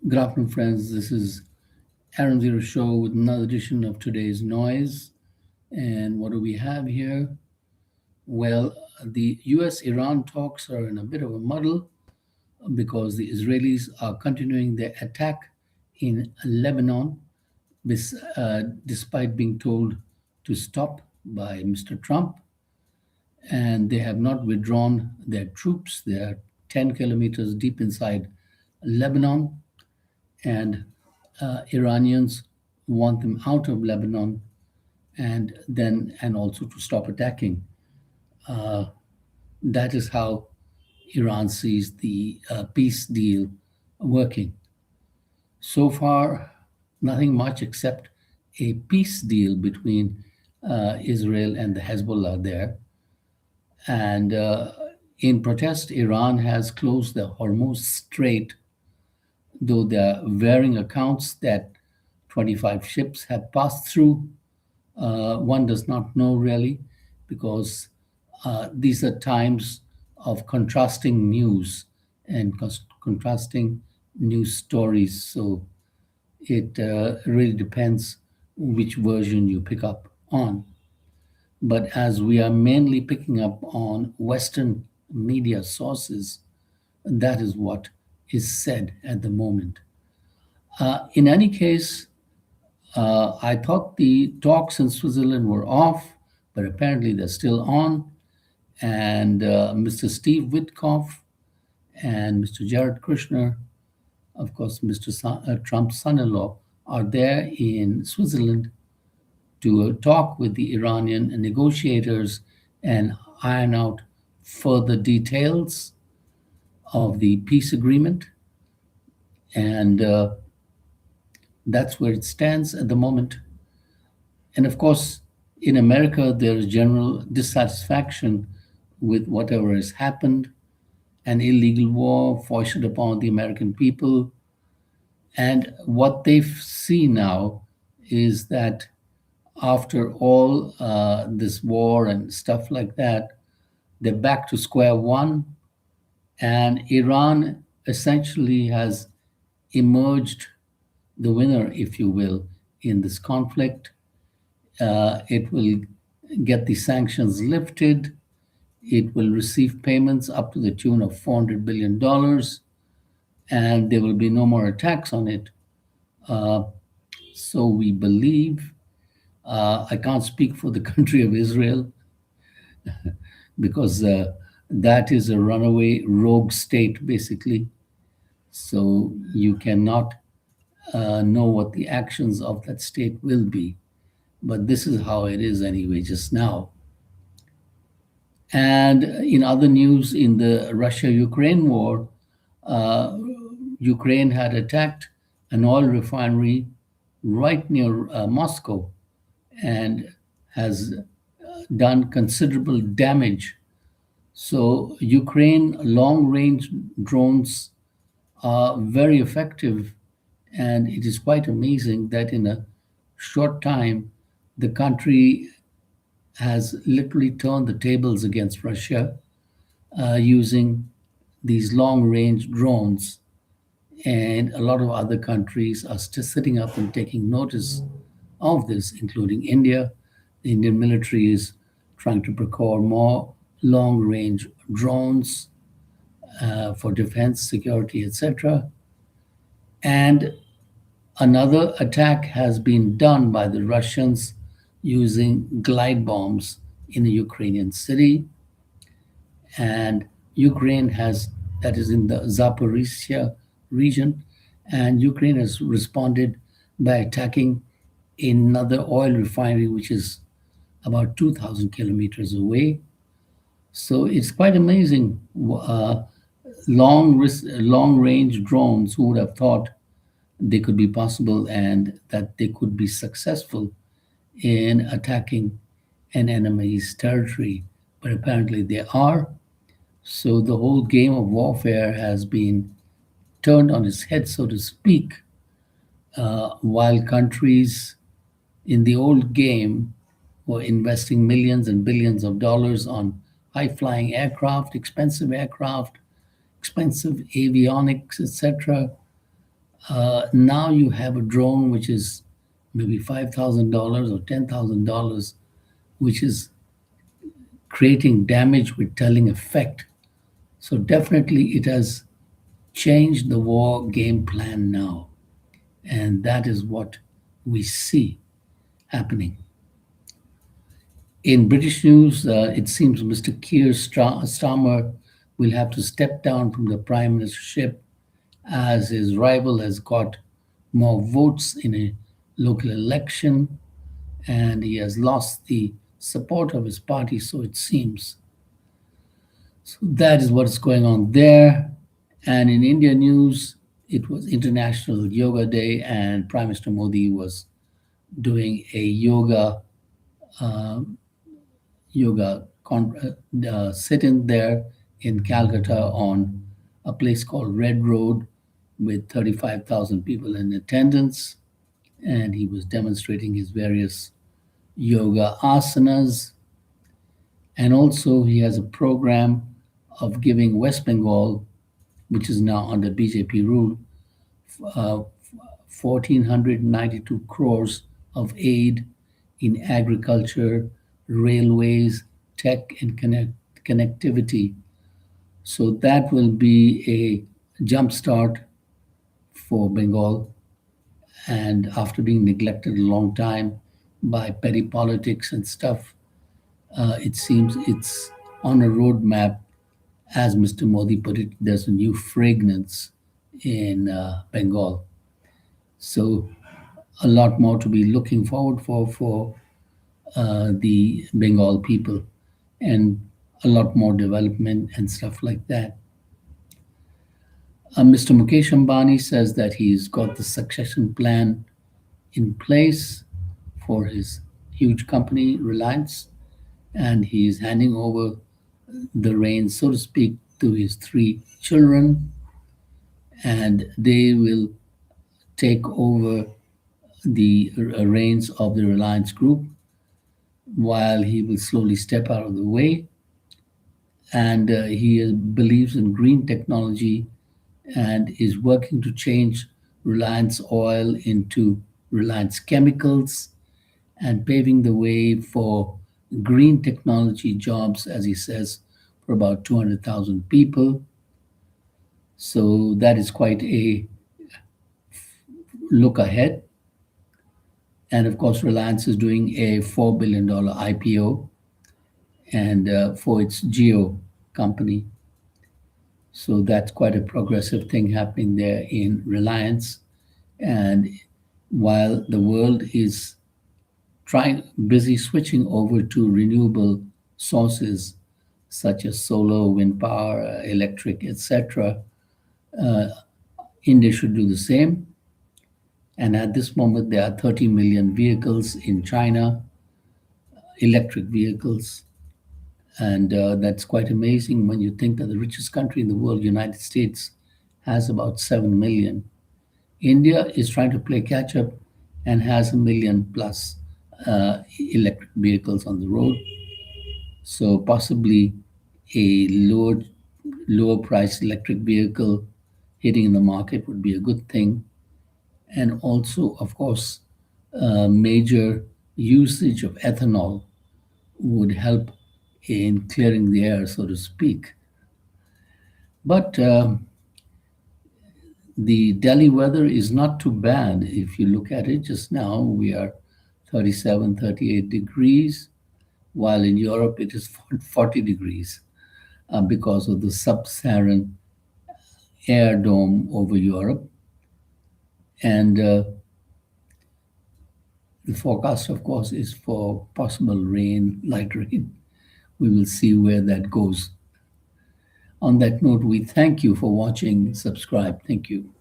Good afternoon, friends. This is aaronzero show with another edition of Today's Noise. And what do we have here? Well, the US Iran talks are in a bit of a muddle because the Israelis are continuing their attack in Lebanon, despite being told to stop by Mr. Trump. And they have not withdrawn their troops. They are 10 kilometers deep inside Lebanon. And Iranians want them out of Lebanon and also to stop attacking. Uh, that is how Iran sees the peace deal working. So far, nothing much except a peace deal between Israel and the Hezbollah there. And in protest, Iran has closed the Hormuz Strait, though there are varying accounts that 25 ships have passed through. One does not know really because these are times of contrasting news and contrasting news stories. So it really depends which version you pick up on. But as we are mainly picking up on Western media sources, that is what is said at the moment. In any case, I thought the talks in Switzerland were off, but apparently they're still on. And Mr. Steve Witkoff and Mr. Jared Kushner, of course, Trump's son in law, are there in Switzerland to talk with the Iranian negotiators and iron out further details of the peace agreement. And that's where it stands at the moment. And of course, in America, there is general dissatisfaction with whatever has happened, an illegal war foisted upon the American people. And what they see now is that after all this war and stuff like that, they're back to square one. And Iran essentially has emerged the winner, if you will, in this conflict. It will get the sanctions lifted. It will receive payments up to the tune of $400 billion, and there will be no more attacks on it. So we believe, I can't speak for the country of Israel because that is a runaway rogue state, basically. So you cannot know what the actions of that state will be. But this is how it is anyway, just now. And in other news, in the Russia-Ukraine war, Ukraine had attacked an oil refinery right near Moscow and has done considerable damage. So Ukraine long-range drones are very effective, and it is quite amazing that in a short time, the country has literally turned the tables against Russia using these long-range drones. And a lot of other countries are still sitting up and taking notice of this, including India. The Indian military is trying to procure more long-range drones for defense, security, etc. And another attack has been done by the Russians using glide bombs in a Ukrainian city. And Ukraine has, that is in the Zaporizhia region, and Ukraine has responded by attacking another oil refinery, which is about 2,000 kilometers away. So it's quite amazing. Long-range drones, who would have thought they could be possible and that they could be successful in attacking an enemy's territory, but apparently they are. So the whole game of warfare has been turned on its head, so to speak, while countries in the old game were investing millions and billions of dollars on high-flying aircraft, expensive avionics, etc. Now you have a drone which is maybe $5,000 or $10,000, which is creating damage with telling effect. So definitely it has changed the war game plan now. And that is what we see happening. In British news, it seems Mr. Keir Starmer will have to step down from the prime ministership as his rival has got more votes in a local election and he has lost the support of his party, so it seems. So that is what is going on there. And in India news, it was International Yoga Day, and Prime Minister Modi was doing a yoga sit-in there in Calcutta on a place called Red Road with 35,000 people in attendance. And he was demonstrating his various yoga asanas. And also, he has a program of giving West Bengal, which is now under BJP rule, 1,492 crores of aid in agriculture, railways, tech, and connectivity. So that will be a jumpstart for Bengal. And after being neglected a long time by petty politics and stuff, it seems it's on a roadmap. As Mr. Modi put it, there's a new fragrance in Bengal. So a lot more to be looking forward for the Bengal people, and a lot more development and stuff like that. Mr. Mukesh Ambani says that he's got the succession plan in place for his huge company, Reliance, and he's handing over the reins, so to speak, to his three children, and they will take over the reins of the Reliance Group while he will slowly step out of the way. And he believes in green technology and is working to change Reliance Oil into Reliance Chemicals and paving the way for green technology jobs, as he says, for about 200,000 people. So that is quite a look ahead. And of course, Reliance is doing a $4 billion IPO and for its Geo company. So that's quite a progressive thing happening there in Reliance. And while the world is busy switching over to renewable sources such as solar, wind power, electric, etc., India should do the same. And at this moment, there are 30 million vehicles in China, electric vehicles. And that's quite amazing when you think that the richest country in the world, United States, has about 7 million. India is trying to play catch up and has a million plus electric vehicles on the road. So possibly a lower price electric vehicle hitting in the market would be a good thing. And also, of course, major usage of ethanol would help in clearing the air, so to speak. But the Delhi weather is not too bad. If you look at it just now, we are 37, 38 degrees, while in Europe it is 40 degrees because of the sub-Saharan air dome over Europe. And the forecast, of course, is for possible rain, light rain. We will see where that goes. On that note, we thank you for watching. Subscribe. Thank you.